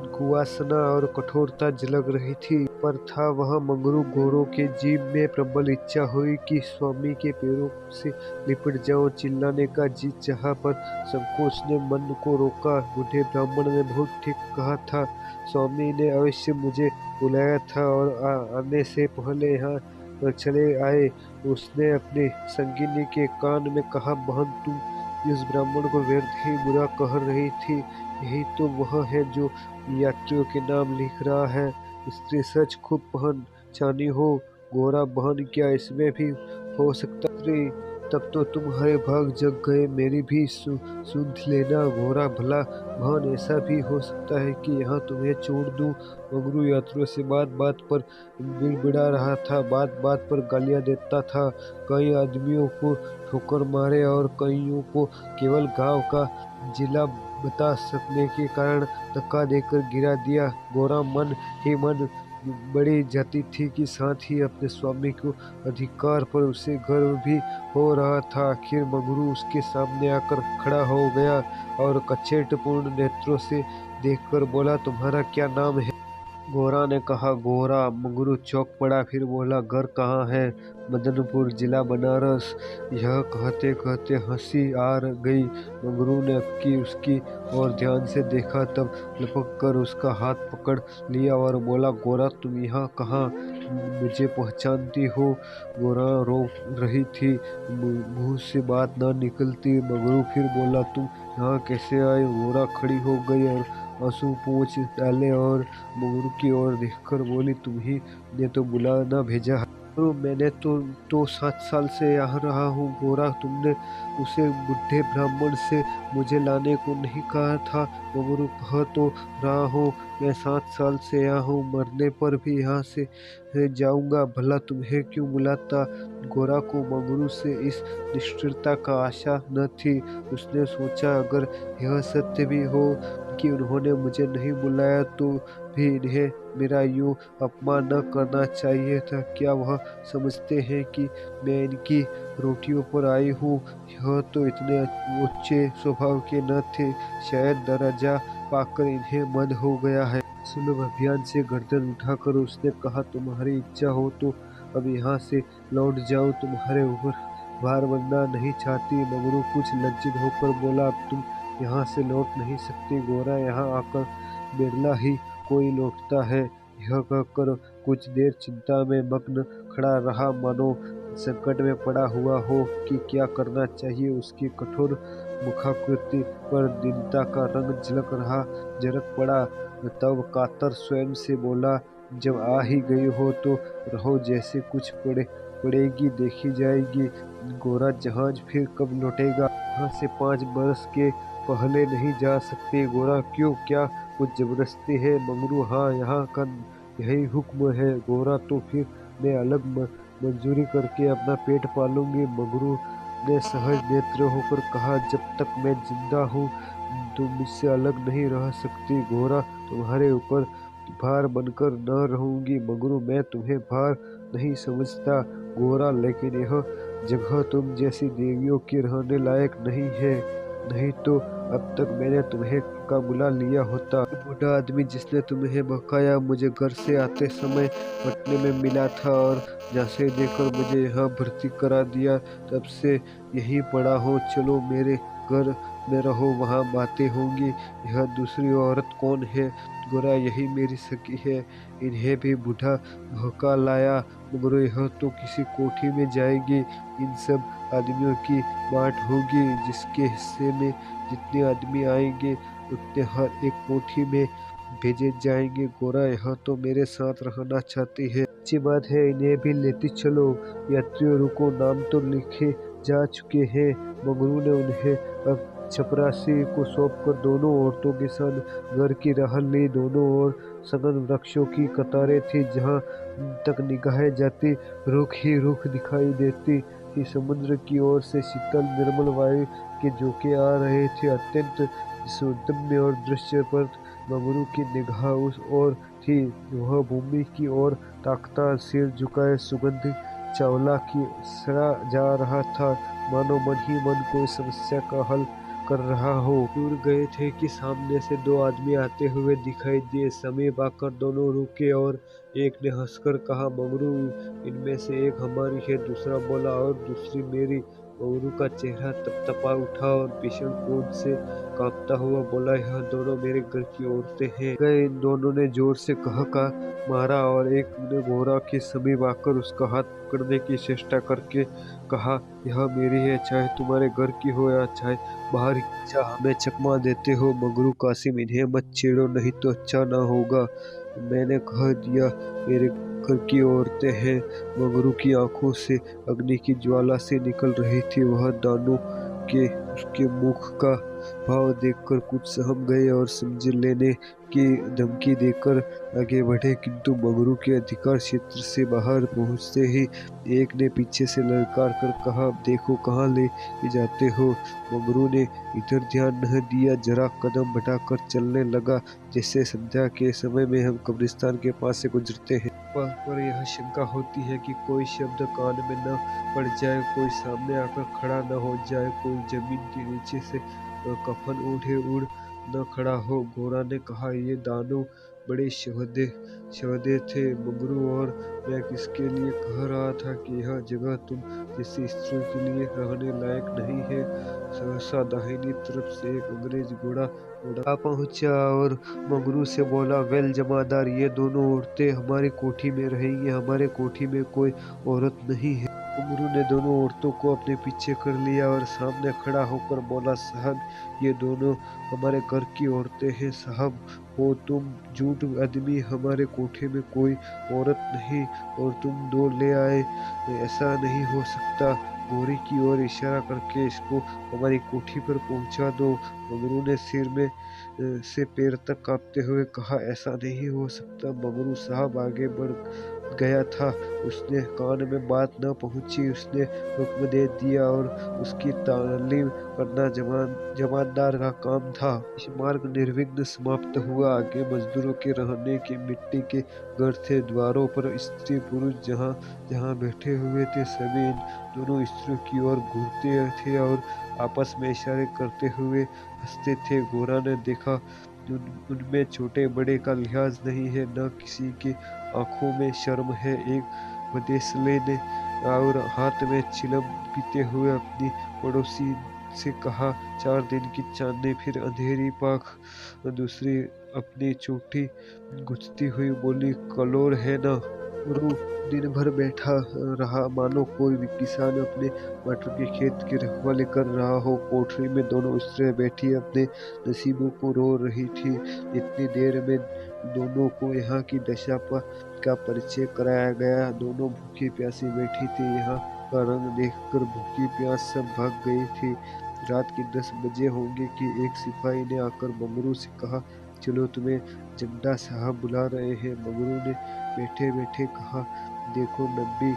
कुवासना और कठोरता झलक रही थी। पर था वह मंगरू गोरों के जीव में प्रबल इच्छा हुई कि स्वामी के पैरों से लिपट जाऊं। चिल्लाने का जी चाहा पर संकोच ने मन को रोका। बूढ़े ब्राह्मण ने बहुत ठीक कहा था। स्वामी ने अवश्य मुझे बुलाया था और आने से पहले यहाँ चले आए। उसने अपनी संगिनी के कान में कहा, बहन तुम इस ब्राह्मण को व्यर्थ ही बुरा कह रही थी। यही तो वह है जो यात्रियों के नाम लिख रहा है। स्त्री सच खूब पहचानी हो। गोरा बहन क्या इसमें भी हो सकता स्त्री? तब तो तुम्हारे भाग जग गए। मेरी भी सुध लेना गोरा भला बहन, ऐसा भी हो सकता है कि यहाँ तुम्हें छोड़ दूं। मंगरू यात्रियों से बात बात पर बिड़बिड़ा रहा था, बात बात पर गालियां देता था। कई आदमियों को ठोकर मारे और कईयों को केवल गांव का जिला बता सकने के कारण धक्का देकर गिरा दिया। गोरा मन ही मन बड़ी जाती थी कि साथ ही अपने स्वामी को अधिकार पर उसे गर्व भी हो रहा था। आखिर मंगरू उसके सामने आकर खड़ा हो गया और कचेटपूर्ण नेत्रों से देखकर बोला, तुम्हारा क्या नाम है? गोरा ने कहा, गोरा। मंगरू चौंक पड़ा, फिर बोला, घर कहाँ है? मदनपुर, जिला बनारस। यह कहते कहते हंसी आ गई। मंगरू ने अबकी उसकी ओर ध्यान से देखा, तब लपक कर उसका हाथ पकड़ लिया और बोला, गोरा तुम यहाँ कहाँ? मुझे पहचानती हो? गोरा रो रही थी, मुंह से बात न निकलती। मंगरू फिर बोला, तुम यहाँ कैसे आए? गोरा खड़ी हो गई और आंसू पोंछ डाले और मंगरू की ओर देखकर बोली, तुम्ही ने तो बुलाना भेजा है। मैंने तो 7 साल से यहाँ रहा हूँ। गोरा, तुमने उसे बुढ़े ब्राह्मण से मुझे लाने को नहीं कहा था? मंगरू कह तो रहा हूँ, मैं 7 साल से यहाँ हूँ, मरने पर भी यहाँ से जाऊंगा। भला तुम्हें क्यों बुलाता? गोरा को मंगरू से इस निष्ठुरता का आशा न थी। उसने सोचा, अगर यह सत्य भी हो कि उन्होंने मुझे नहीं बुलाया तो भी इन्हें मेरा यूं अपमान न करना चाहिए था। क्या वह समझते हैं कि मैं इनकी रोटियों पर आई हूँ? यह तो इतने ऊंचे स्वभाव के न थे। शायद दर्जा पाकर इन्हें मन हो गया है। सुलभ अभियान से गर्दन उठाकर उसने कहा, तुम्हारी इच्छा हो तो अब यहाँ से लौट जाऊं, तुम्हारे ऊपर भार बनना नहीं चाहती। मंगरू कुछ लज्जित होकर बोला, अब तुम यहाँ से लौट नहीं सकती। गोरा, यहाँ आकर बिरला ही कोई लौटता है। यह कहकर कुछ देर चिंता में मग्न खड़ा रहा, मानो संकट में पड़ा हुआ हो कि क्या करना चाहिए। उसकी कठोर मुखाकृति पर दीनता का रंग झलक पड़ा। तब कातर स्वयं से बोला, जब आ ही गई हो तो रहो, जैसे कुछ पड़ेगी देखी जाएगी। गोरा, जहाज फिर कब लौटेगा? यहाँ से 5 बरस के पहले नहीं जा सकते। गोरा, क्यों, क्या कुछ जबरदस्ती है? मंगरू, हाँ, यहाँ का यही हुक्म है। गोरा, तो फिर मैं अलग मंजूरी करके अपना पेट पालूंगी। मंगरू ने सहज नेत्र होकर कहा, जब तक मैं जिंदा हूँ तुम मुझसे अलग नहीं रह सकती। गोरा, तुम्हारे ऊपर भार बनकर न रहूंगी। मंगरू, मैं तुम्हें भार नहीं समझता गोरा, लेकिन यह जगह तुम जैसी देवियों के रहने लायक नहीं है। नहीं तो अब तक मैंने तुम्हें का बुला लिया होता। बूढ़ा आदमी जिसने तुम्हें बहकाया मुझे घर से आते समय पटने में मिला था और जैसे देखकर मुझे यहाँ भर्ती करा दिया, तब से यहीं पड़ा हूँ। चलो मेरे घर में रहो, वहाँ बातें होंगी। यह दूसरी औरत कौन है? गोरा, यही मेरी सखी है। इन्हें भी बूढ़ा भौंका लाया। मगर यह तो किसी कोठी में जाएगी। इन सब आदमियों की बाँट होगी। जिसके हिस्से में जितने आदमी आएंगे उतने हर एक कोठी में भेजे जाएंगे। गोरा, यह तो मेरे साथ रहना चाहती है। अच्छी बात है, इन्हें भी लेती चलो। यात्रियों रुको, नाम तो लिखे जा चुके हैं। मंगरू ने उन्हें अब चपरासी को सौंपकर दोनों औरतों के साथ घर की राह ली। दोनों ओर सघन वृक्षों की कतारें थी, जहाँ तक निगाहें जाती रुख ही रुख दिखाई देती थी। समुद्र की ओर से शीतल निर्मल वायु के झोंके आ रहे थे, अत्यंत सुदम्य और दृश्य पर मंगरू की निगाह उस ओर थी। वह भूमि की ओर ताकता, सिर झुकाए सुगंध चावला की सड़ा जा रहा था, मानो मन ही मन कोई समस्या का हल कर रहा हो। दूर गए थे कि सामने से दो आदमी आते हुए दिखाई दिए। समीप आकर दोनों रुके और एक ने हंसकर कहा, मंगरू, इनमें से एक हमारी है। दूसरा बोला, और दूसरी मेरी। मंगरू का चेहरा तपतपा उठा और भीषण क्रोध से कांपता हुआ बोला, यह दोनों मेरे घर की औरतें हैं। गए इन दोनों ने जोर से कहा मारा और एक ने घोड़ा के समीप आकर उसका हाथ पकड़ने की चेष्टा करके कहा, यह मेरी है, चाहे तुम्हारे घर की हो या चाहे बाहर की। अच्छा, हमें चकमा देते हो। मंगरू कासिम, इन्हें मत छेड़ो, नहीं तो अच्छा ना होगा। मैंने कह दिया मेरे घर की औरतें हैं। मंगरू की आंखों से अग्नि की ज्वाला से निकल रही थी। वह दानों के उसके मुख का भाव देखकर कुछ सहम गए और समझ लेने की धमकी देकर आगे बढ़े, किंतु मंगरू के अधिकार क्षेत्र से बाहर पहुंचते ही एक ने पीछे से ललकार कर कहा, देखो कहाँ ले जाते हो। मंगरू ने इधर ध्यान न दिया, जरा कदम बढ़ाकर चलने लगा, जैसे संध्या के समय में हम कब्रिस्तान के पास से गुजरते हैं। पर यह शंका होती है कि कोई शब्द कान में न पड़ जाए, कोई सामने आकर खड़ा न हो जाए, कोई जमीन के नीचे से कफन ओढ़े उड़ न खड़ा हो। घोड़ा ने कहा, ये दानव बड़े शवदे थे मंगरू, और मैं किसके लिए कह रहा था कि यह जगह तुम जैसी स्त्री के लिए रहने लायक नहीं है। सहसा दाहिनी तरफ से एक अंग्रेज घोड़ा उड़ा पहुंचा और मंगरू से बोला, वेल जमादार, ये दोनों औरतें हमारी कोठी में रहेंगी। हमारे कोठी में कोई औरत नहीं है। मंगरू ने दोनों औरतों को अपने पीछे कर लिया और सामने खड़ा होकर बोला, साहब, ये दोनों हमारे घर की औरतें हैं। साहब हो तुम झूठ आदमी, हमारे कोठे में कोई औरत नहीं और तुम दो ले आए, ऐसा नहीं हो सकता। गोरी की ओर इशारा करके इसको हमारी कोठी पर पहुंचा दो। मंगरू ने सिर में से पैर तक कांपते हुए कहा, ऐसा नहीं हो सकता। मंगरू साहब आगे बढ़ गया था, उसने कान में बात न पहुंची, उसने हुक्म दे दिया और उसकी तालीम करना जमानदार का काम था। इस मार्ग निर्विघ्न समाप्त हुआ। आगे मजदूरों के रहने के मिट्टी के घर थे। द्वारों पर स्त्री पुरुष जहाँ जहाँ बैठे हुए थे, सभी इन दोनों स्त्रियों की ओर घूरते थे और आपस में इशारे करते हुए हंसते थे। घोड़ा ने देखा उनमें छोटे बड़े का लिहाज नहीं है, न किसी की आंखों में शर्म है। एक बदेसले ने और हाथ में चिलम पीते हुए अपनी पड़ोसी से कहा, 4 दिन की चांदनी फिर अंधेरी पाख। दूसरी अपनी चोटी गुजती हुई बोली, कलोर है ना। रू दिन भर बैठा रहा, मानो कोई भी किसान अपने मटर के खेत की रखवाली कर रहा हो। कोठरी में दोनों स्त्रियां बैठी अपने नसीबों को रो रही थी। इतनी देर में दोनों को यहाँ की दशा का परिचय कराया गया। दोनों भूखी प्यासी बैठी थी। यहाँ का रंग देखकर भूखी प्यास सब भाग गई थी। रात के 10 बजे होंगे कि एक सिपाही ने आकर मंगरू से कहा, चलो, तुम्हें जंडा साहब बुला रहे हैं। मंगरू ने बैठे बैठे कहा, देखो नब्बी,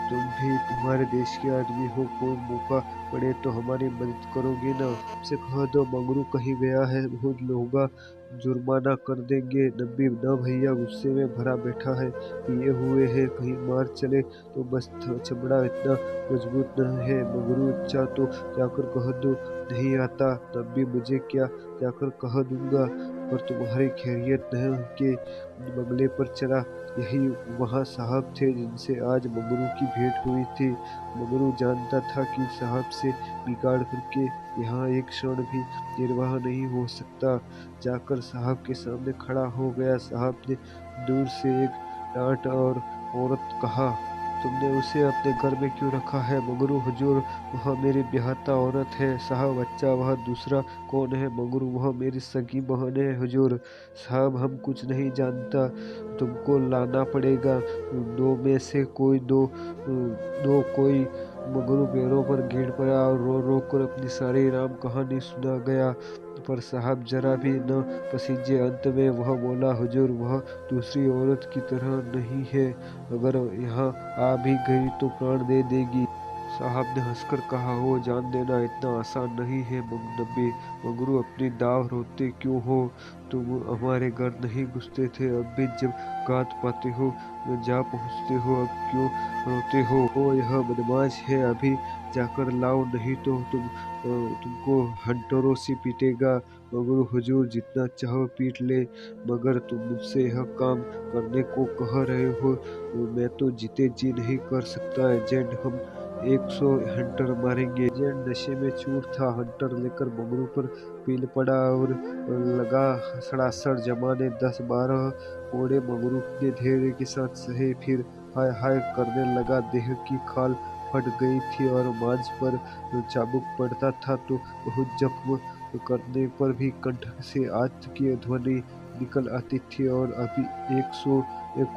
तुम भी तुम्हारे देश के आदमी हो, कोई मौका पड़े तो हमारी मदद करोगे ना। से कह दो मंगरू कहीं गया है, बहुत लोग जुर्माना कर देंगे। नब्बी, न भैया, गुस्से में भरा बैठा है, पिए हुए है, कहीं मार चले तो बस, चमड़ा इतना मजबूत न है। मंगरू, अच्छा तो जाकर कह दो नहीं आता। नब्बी, मुझे क्या जाकर कह दूंगा, पर तुम्हारी खैरियत न के बंगले पर चला। यही वहाँ साहब थे जिनसे आज मंगरू की भेंट हुई थी। मंगरू जानता था कि साहब से बिगाड़ करके यहाँ एक क्षण भी निर्वाह नहीं हो सकता। जाकर साहब के सामने खड़ा हो गया। साहब ने दूर से एक डांट और औरत कहा, तुमने उसे अपने घर में क्यों रखा है? मंगरू, हुजूर, वह मेरी ब्याहता औरत है। साहब, अच्छा, वह दूसरा कौन है? मंगरू, वह मेरी सगी बहन है हुजूर। साहब, हम कुछ नहीं जानता, तुमको लाना पड़ेगा। दो में से कोई दो कोई। मंगरू पैरों पर गिर पड़ा और रो रो कर अपनी सारी राम कहानी सुना गया। पर साहब जरा भी न पसीजे। अंत में वह बोला, हुजूर, वह दूसरी औरत की तरह नहीं है। अगर यहाँ आ भी गई तो प्राण दे देगी। साहब ने हंसकर कहा, हो जान देना इतना आसान नहीं है नब्बे। मंगरू, अपनी दाव रोते क्यों हो? तुम हमारे घर नहीं घुसते थे, अब भी जब गात पाते हो जा पहुँचते हो, अब क्यों रोते हो? ओ, यह बदमाश है, अभी जाकर लाओ, नहीं तो तुमको हंटरों से पीटेगा। मंगरू, हुजूर, जितना चाहो पीट ले, मगर तुम मुझसे यह काम करने को कह रहे हो, मैं तो जीते जी नहीं कर सकता। एजेंट, हम 100 हंटर मारेंगे। एजेंट नशे में चूर था। हंटर लेकर मंगरू पर पील पड़ा और लगा सड़ासड़ जमाने। 10-12 कोड़े मंगरू ने धैर्य के साथ सहे, फिर हाय हाय करने लगा। देह की खाल फट गई थी और मांस पर चाबुक पड़ता था तो बहुत जख्म करने पर भी कंठ से आत की ध्वनि निकल आती थी। और अभी 100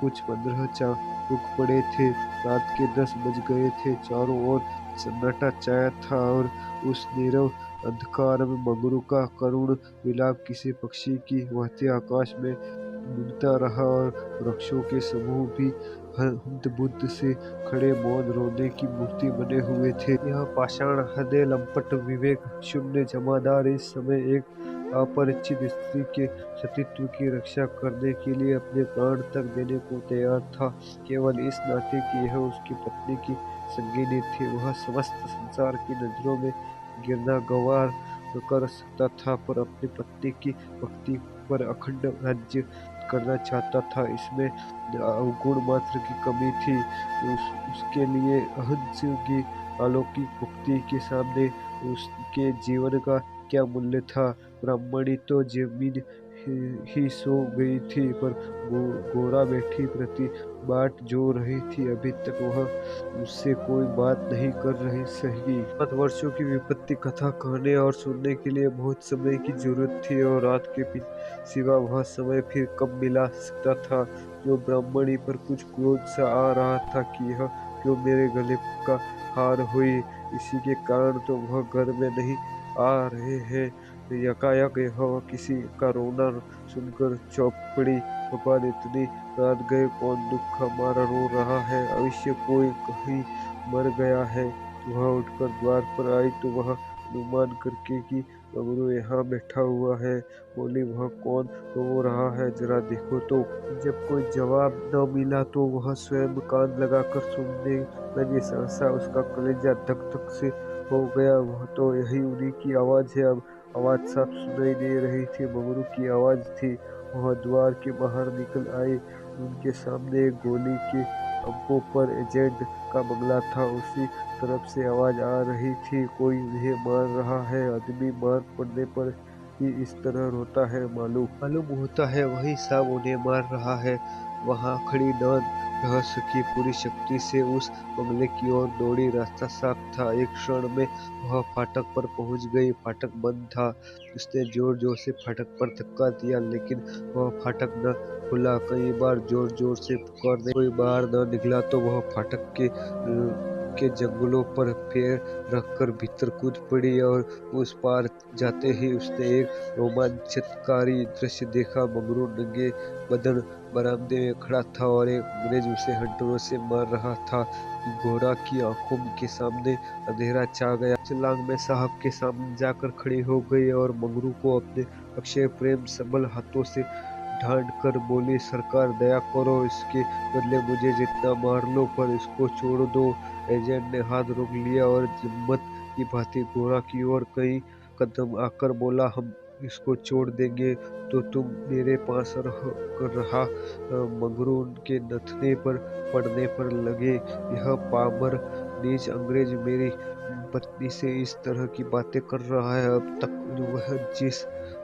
कुछ 15 चाबुक पड़े थे। रात के 10 बज गए थे। चारों ओर सन्नाटा छाया था और उस नीरव अंधकार में मंगरू का करुण विलाप किसी पक्षी की वहते आकाश में गूंजता रहा। और वृक्षों के समूह भी बुद्ध से खड़े मौन रोने की मूर्ति बने हुए थे। यह पाषाण हृदय लंपट विवेक शून्य जमादार इस समय एक अपरिचित स्त्री के सतीत्व की रक्षा करने के लिए अपने प्राण तक देने को तैयार था, केवल इस नाते कि यह उसकी पत्नी की संगिनी थी। वह समस्त संसार की नजरों में गिरना गवार कर सकता था, पर अपनी पत्नी की भक्ति पर अखंड राज्य करना चाहता था। इसमें अवगुण मात्र की कमी थी। उसके लिए अहंस की अलौकिक भक्ति के सामने उसके जीवन का क्या मूल्य था? ब्राह्मणी तो जमीन ही सो गई थी, पर गोरा बैठी प्रति बाट जो रही थी। अभी तक वह मुझसे कोई बात नहीं कर रही सही। 7 वर्षों की विपत्ति कथा कहने और सुनने के लिए बहुत समय की जरूरत थी, और रात के सिवा वह समय फिर कब मिला सकता था? जो ब्राह्मणी पर कुछ क्रोध सा आ रहा था कि यह क्यों मेरे गले का हार हुई, इसी के कारण तो वह घर में नहीं आ रहे हैं। यकायक यह किसी का रोना सुनकर चौपड़ी भगवान, इतनी रात गए, कौन दुख हमारा रो रहा है? अवश्य कोई कहीं मर गया है। वह उठकर द्वार पर आई तो वह अनुमान करके कि मंगरू यहाँ बैठा हुआ है, बोली, वह कौन रो रहा है, जरा देखो तो। जब कोई जवाब न मिला तो वह स्वयं कान लगाकर सुनने लगी। सहसा उसका कलेजा धक धक से हो गया। वह तो यही उन्हीं की आवाज है। अब आवाज साफ सुनाई दे रही थी, मंगरू की आवाज थी। वह द्वार के बाहर निकल आए। उनके सामने एक गोली के अंकों पर एजेंट का बंगला था। उसी तरफ से आवाज आ रही थी, कोई उन्हें मार रहा है। आदमी मार पड़ने पर ही इस तरह रोता है, मालूम होता है वही साहब उन्हें मार रहा है। वहां खड़ी न रह सकी, पूरी शक्ति से उस बंगले की ओर दौड़ी। रास्ता साफ था। एक क्षण में वह फाटक पर पहुंच गई। फाटक बंद था। उसने जोर जोर से फाटक पर धक्का दिया, लेकिन वह फाटक न खुला। कई बार जोर जोर से पुकारने कोई बाहर न निकला तो वह फाटक के जंगलों पर पैर रखकर भीतर कूद पड़ी, और उस पार जाते ही उसने एक रोमांचकारी दृश्य देखा। मंगरू नंगे बदन बरामदे में खड़ा था और एक अंग्रेज उसे हंटरों से मार रहा था। घोड़ा की आंखों के सामने अंधेरा छा गया। छलांग में साहब के सामने जाकर खड़ी हो गई और मंगरू को अपने अक्षय प्रेम सबल हाथों से ढांढ कर बोली, सरकार दया करो, इसके बदले मुझे जितना मार लो, पर इसको छोड़ दो। एजेंट ने हाथ रोक लिया और जिम्मत की भांति घोड़ा की ओर कई कदम आकर बोला, हम इसको छोड़ देंगे तो तुम मेरे पास रहा। मंगरू उनके नथने पर पड़ने पर लगे। यह पामर नीच अंग्रेज मेरी पत्नी से इस तरह की बातें कर रहा है। अब तक वह जिस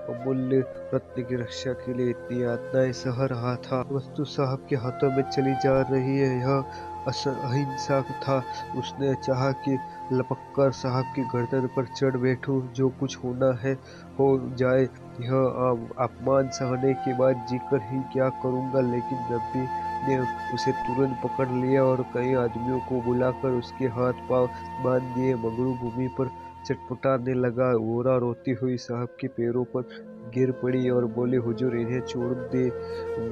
अमूल्य रत्न की रक्षा के लिए इतनी यातनाएं सह रहा था, वस्तु साहब के हाथों में चली जा रही है। यह अहिंसा था। उसने चाहा कि लपककर साहब की गर्दन पर चढ़ बैठूं, जो कुछ होना है हो जाए। यह अपमान सहने के बाद जीकर ही क्या करूंगा। लेकिन रब्बी ने उसे तुरंत पकड़ लिया और कई आदमियों को बुलाकर उसके हाथ पांव बांध दिए। मंगरू भूमि पर चटपटाने लगा। गोरा रोती हुई साहब के पैरों पर गिर पड़ी और बोली, हुजूर इन्हें छोड़ दे,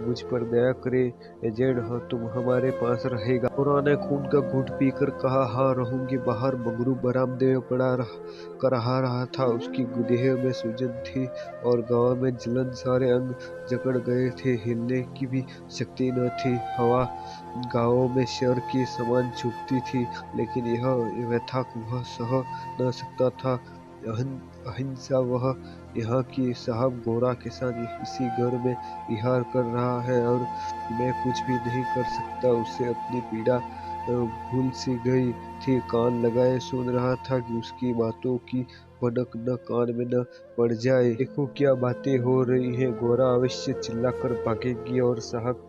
मुझ पर दया करे। एजेंट हाँ, तुम हमारे पास रहेगा। गोरा ने खून का घूंट पीकर कहा, हाँ रहूंगी। बाहर मंगरू बरामदे में पड़ा रहा था। उसकी देह में सूजन थी और गांव में जलन, सारे अंग जकड़ गए थे, हिलने की भी शक्ति न थी। हवा गांव में शहर की समान छूटती थी, लेकिन यह व्यथा वह सह न सकता था। अहिंसा वह यहाँ की साहब गोरा के साथ इसी घर में विहार कर रहा है और मैं कुछ भी नहीं कर सकता। उसे अपनी पीड़ा भूल सी गई थी। कान लगाए सुन रहा था कि उसकी बातों की भनक न कान में न पड़ जाए। देखो क्या बातें हो रही हैं। गोरा अवश्य चिल्लाकर भागेगी और साहब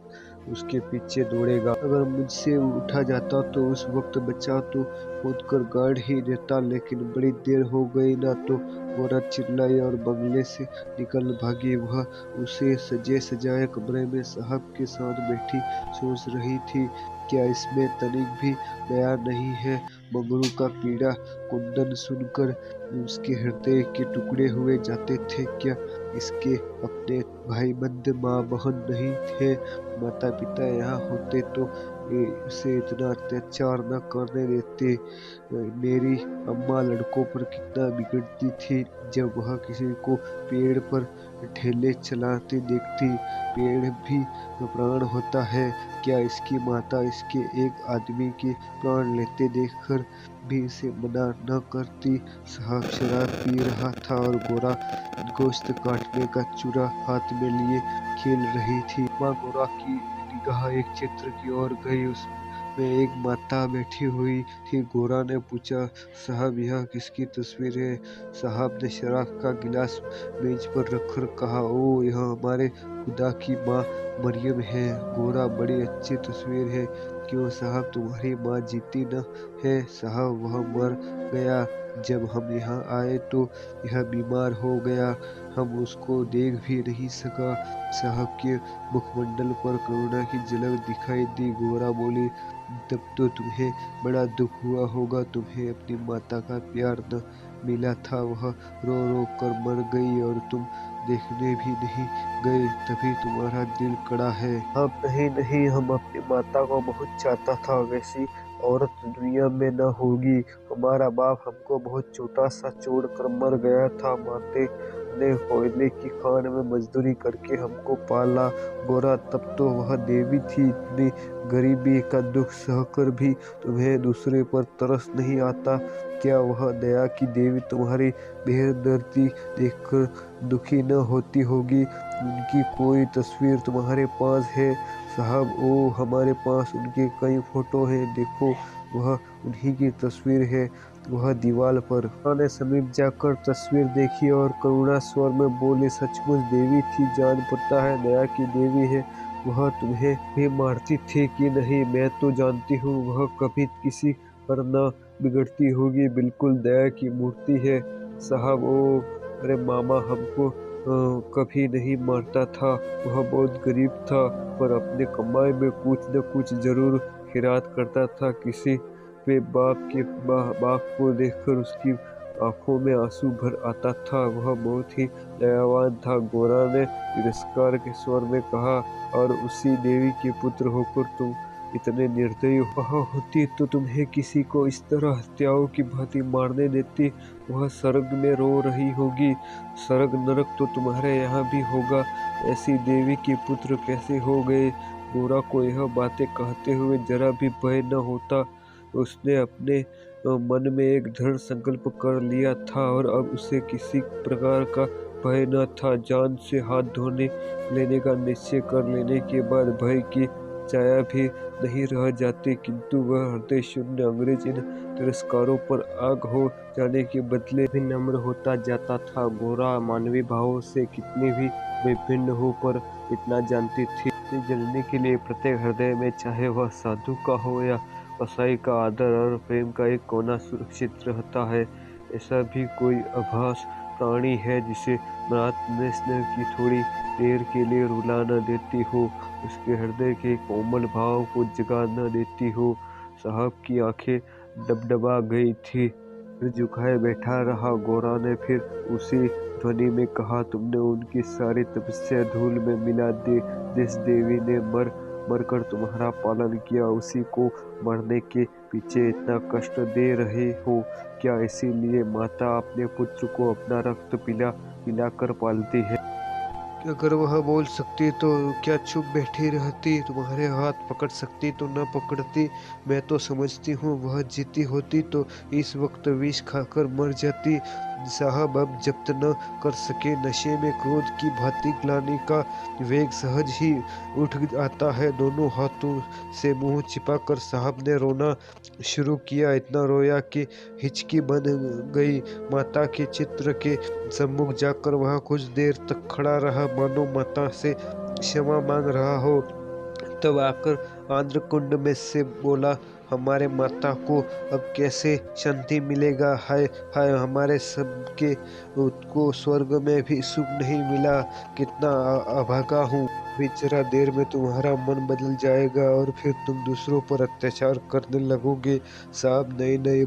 उसके पीछे दौड़ेगा। अगर मुझसे उठा जाता तो उस वक्त बचा तो कूदकर गाड़ ही देता, लेकिन बड़ी देर हो गई ना। तो गोरा चिल्लाई और बंगले से निकल भागी। वह उसे सजे सजाए कमरे में साहब के साथ बैठी सोच रही थी, क्या इसमें तनिक भी दया नहीं है। मंगरू का पीड़ा कुंदन सुनकर उसके हृदय के टुकड़े हुए जाते थे। क्या इसके अपने भाईबंद माँ बहन नहीं थे? माता पिता यहाँ होते तो उसे इतना अत्याचार न करने देते। मेरी अम्मा लड़कों पर कितना बिगड़ती थी जब वह किसी को पेड़ पर ठेले चलाते देखती। पेड़ भी प्राण होता है। क्या इसकी माता इसके एक आदमी के प्राण लेते देखकर भी इसे मना न करती। साहब शराब पी रहा था और गोरा गोश्त काटने का चूरा हाथ में लिए खेल रही थी। माँ गोरा की निगाह एक चित्र की ओर गई। उसमें एक माता बैठी हुई थी। गोरा ने पूछा, साहब यह किसकी तस्वीर है? साहब ने शराब का गिलास मेज पर रखकर कहा, ओ यह हमारे खुदा की माँ मरियम है। गोरा, बड़ी अच्छी तस्वीर है। क्यों साहब, तुम्हारी माँ जीती न है? साहब वह मर गया जब हम यहाँ आए तो यह बीमार हो गया, हम उसको देख भी नहीं सका। साहब के मुखमंडल पर करुणा की झलक दिखाई दी। गोरा बोली, तब तो तुम्हें बड़ा दुख हुआ होगा। तुम्हें अपनी माता का प्यार न मिला था। वह रो रो कर मर गई और तुम देखने भी नहीं गए, तभी तुम्हारा दिल कड़ा है। अब नहीं नहीं, हम अपनी माता को बहुत चाहता था। वैसी औरत दुनिया में न होगी। हमारा बाप हमको बहुत छोटा सा छोड़कर मर गया था। माते ने कोयले की खान में मजदूरी करके हमको पाला। गोरा, तब तो वह देवी थी। इतनी गरीबी का दुख सहकर भी तुम्हें दूसरे पर तरस नहीं आता। क्या वह दया की देवी तुम्हारी बेहदर्दी देखकर दुखी न होती होगी? उनकी कोई तस्वीर तुम्हारे पास है? साहब, ओ हमारे पास उनके कई फोटो हैं। देखो वह उन्हीं की तस्वीर है, वह दीवार पर। ने समीप जाकर तस्वीर देखी और करुणा स्वर में बोले, सचमुच देवी थी। जान पड़ता है दया की देवी है। वह तुम्हें भी मारती थी कि नहीं? मैं तो जानती हूँ वह कभी किसी पर न बिगड़ती होगी। बिल्कुल दया की मूर्ति है। साहब, ओ अरे मामा हमको कभी नहीं मारता था। वह बहुत गरीब था, पर अपने कमाई में कुछ न कुछ जरूर खैरात करता था। किसी पे बाप को देखकर उसकी आंखों में आंसू भर आता था। वह बहुत ही दयावान था। गोरा ने तिरस्कार के स्वर में कहा, और उसी देवी के पुत्र होकर तुम इतने निर्दयी वह होती तो तुम्हें किसी को इस तरह हत्याओं की भांति मारने देती। वह स्वर्ग में रो रही होगी। स्वर्ग नरक तो तुम्हारे यहाँ भी होगा। ऐसी देवी के पुत्र कैसे हो गए? गोरा को यह बातें कहते हुए जरा भी भय न होता। उसने अपने मन में एक दृढ़ संकल्प कर लिया था और अब उसे किसी प्रकार का भय न था। जान से हाथ धोने लेने का निश्चय कर लेने के बाद भय की छाया भी नहीं रह जाती, किंतु वह हृदय शून्य अंग्रेज इन तिरस्कारों पर आग हो जाने के बदले भी नम्र होता जाता था। गोरा मानवीय भावों से कितनी भी विभिन्न हो, पर इतना जानती थी से जलने के लिए प्रत्येक हृदय में, चाहे वह साधु का हो या कसाई का, आदर और प्रेम का एक कोना सुरक्षित रहता है। ऐसा भी कोई अभास प्राणी है जिसे रात में स्नेह की थोड़ी देर के लिए रुला न देती हो, उसके हृदय के कोमल भाव को जगा न देती हो। साहब की आंखें डबडबा गई थी, फिर झुकाए बैठा रहा। गोरा ने फिर उसी ध्वनि में कहा, तुमने उनकी सारी तपस्या धूल में मिला दी। जिस देवी ने मर कर तुम्हारा पालन किया, उसी को मरने के पीछे इतना कष्ट दे रहे हो क्या? इसीलिए माता अपने पुत्र को अपना रक्त पिला पिला कर पालती है। अगर वह बोल सकती तो क्या चुप बैठी रहती? तुम्हारे हाथ पकड़ सकती तो न पकड़ती? मैं तो समझती हूँ वह जीती होती तो इस वक्त विष खाकर मर जाती। साहब अब जब्त न कर सके नशे में क्रोध की भांति ग्लानि का वेग सहज ही उठ आता है। दोनों हाथों से मुंह छिपाकर साहब ने रोना शुरू किया। इतना रोया कि हिचकी बन गई। माता के चित्र के सम्मुख जाकर वह कुछ देर तक खड़ा रहा, मानो माता से क्षमा मांग रहा हो। तब आकर आंध्रकुंड में से बोला, हमारे माता को अब कैसे शांति मिलेगा? हाय हाय, हमारे सबके को स्वर्ग में भी सुख नहीं मिला। कितना अभागा हूँ। अभी जरा देर में तुम्हारा मन बदल जाएगा और फिर तुम दूसरों पर अत्याचार करने लगोगे। साहब नहीं नहीं,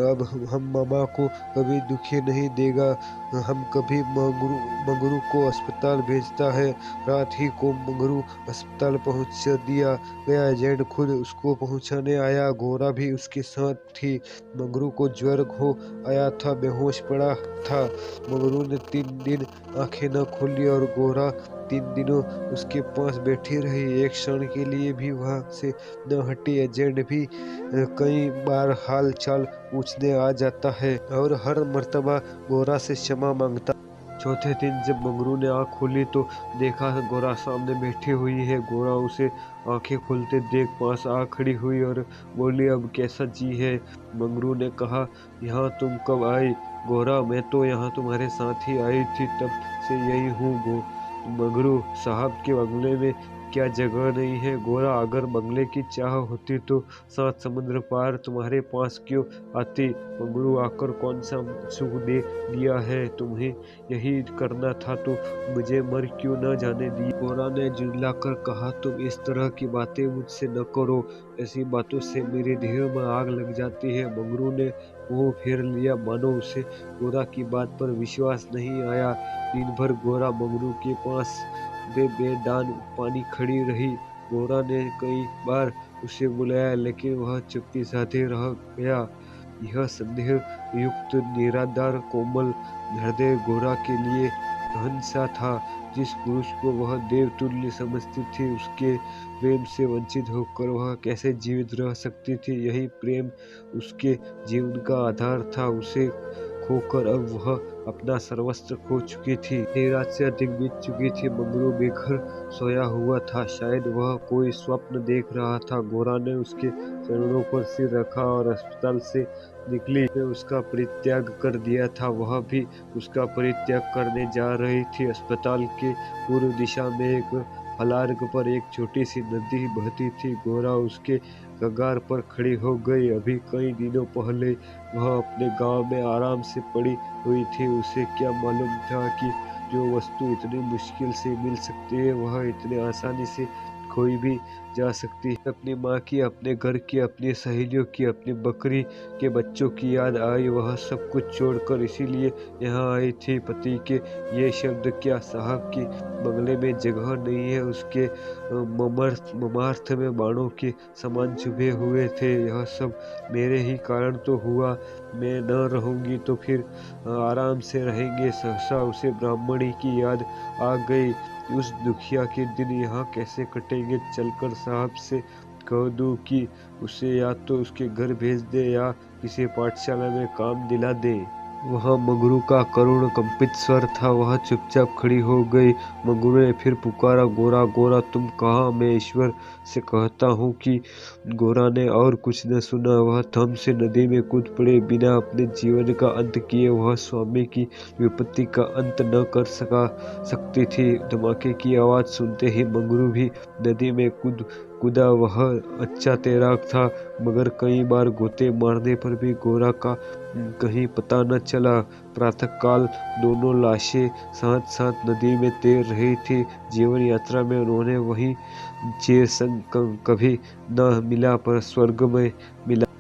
अब हम मामा को कभी दुखी नहीं देगा। हम कभी मंगरू को अस्पताल भेजता है। रात ही को मंगरू अस्पताल पहुंचा दिया गया। एजेंट खुद उसको पहुंचाने आया। गोरा भी उसके साथ थी। मंगरू को ज्वर हो आया था, बेहोश पड़ा था। मंगरू ने 3 दिन आंखें न खोली और गोरा 3 दिनों उसके पास बैठी रही। एक क्षण के लिए भी वहां से न हटी। एजेंट भी कई बार हाल चाल पूछने आ जाता है और हर मर्तबा गोरा से क्षमा मांगता। चौथे दिन जब मंगरू ने आँख खोली तो देखा गोरा सामने बैठी हुई है। गोरा उसे आंखें खोलते देख पास आ खड़ी हुई और बोली, अब कैसा जी है? मंगरू ने कहा, यहाँ तुम कब आई? गोरा, मैं तो यहाँ तुम्हारे साथ ही आई थी, तब से यही हूँ। मंगरू, साहब के बंगले में क्या जगह नहीं है? गोरा, अगर बंगले की चाह होती तो 7 समुद्र पार तुम्हारे पास क्यों आती? मंगरू, आकर कौन सा सुख दे दिया है तुम्हें? यही करना था तो मुझे मर क्यों न जाने दी? गोरा ने झुंझलाकर कहा, तुम इस तरह की बातें मुझसे न करो। ऐसी बातों से मेरे देह में आग लग जाती है। मंगरू ने मुंह फेर लिया, मानो उसे गोरा की बात पर विश्वास नहीं आया। दिन भर गोरा मंगरू के पास बेदान पानी खड़ी रही। गोरा ने कई बार उसे बुलाया, लेकिन वह चुप्पी साधे रह गया। यह संदेह युक्त निराधार कोमल हृदय गोरा के लिए गहन सा था। जिस पुरुष को वह देवतुल्य समझती थी, उसके प्रेम से वंचित होकर वह कैसे जीवित रह सकती थी? यही प्रेम उसके जीवन का आधार था। उसे खोकर अब वह अपना सर्वस्व खो चुकी थी। देर रात से अधिक बीत चुकी थी। मंगरू बेघर सोया हुआ था। शायद वह कोई स्वप्न देख रहा था। गोरा ने उसके चरणों पर सिर रखा और अस्पताल से निकली। उसने उसका परित्याग कर दिया था, वह भी उसका परित्याग करने जा रही थी। अस्पताल के पूर्व दिशा में एक फलार्ग पर एक छोटी सी नदी बहती थी। गोरा उसके कगार पर खड़ी हो गई। अभी कई दिनों पहले वह अपने गांव में आराम से पड़ी हुई थी। उसे क्या मालूम था कि जो वस्तु इतनी मुश्किल से मिल सकती है, वह इतने आसानी से खोई भी जा सकती है। अपनी माँ की, अपने घर की, अपनी सहेलियों की, अपनी बकरी के बच्चों की याद आई। वह सब कुछ छोड़कर इसीलिए यहाँ आई थी। पति के ये शब्द क्या? साहब के बंगले में जगह नहीं है। उसके ममार्थ में बाणों के समान चुभे हुए थे। यह सब मेरे ही कारण तो हुआ। मैं न रहूंगी तो फिर आराम से रहेंगे। सहसा उसे ब्राह्मणी की याद आ गई। उस दुखिया के दिन यहाँ कैसे कटेंगे? चलकर साहब से कह दूं कि उसे या तो उसके घर भेज दे या किसी पाठशाला में काम दिला दे। वहाँ मंगरू का करुण कंपित स्वर था। वह चुपचाप खड़ी हो गई। मंगरू ने फिर पुकारा, गोरा गोरा तुम कहाँ? मैं ईश्वर से कहता हूँ कि। गोरा ने और कुछ न सुना। वह थम से नदी में कूद पड़े। बिना अपने जीवन का अंत किए वह स्वामी की विपत्ति का अंत न कर सकती थी। धमाके की आवाज सुनते ही मंगरू भी नदी में कूदा। वह अच्छा तैराक था, मगर कई बार गोते मारने पर भी गोरा का कहीं पता न चला। प्रातःकाल दोनों लाशें साथ साथ नदी में तैर रही थी। जीवन यात्रा में उन्होंने वही चिर संग कभी न मिला, पर स्वर्ग में मिला।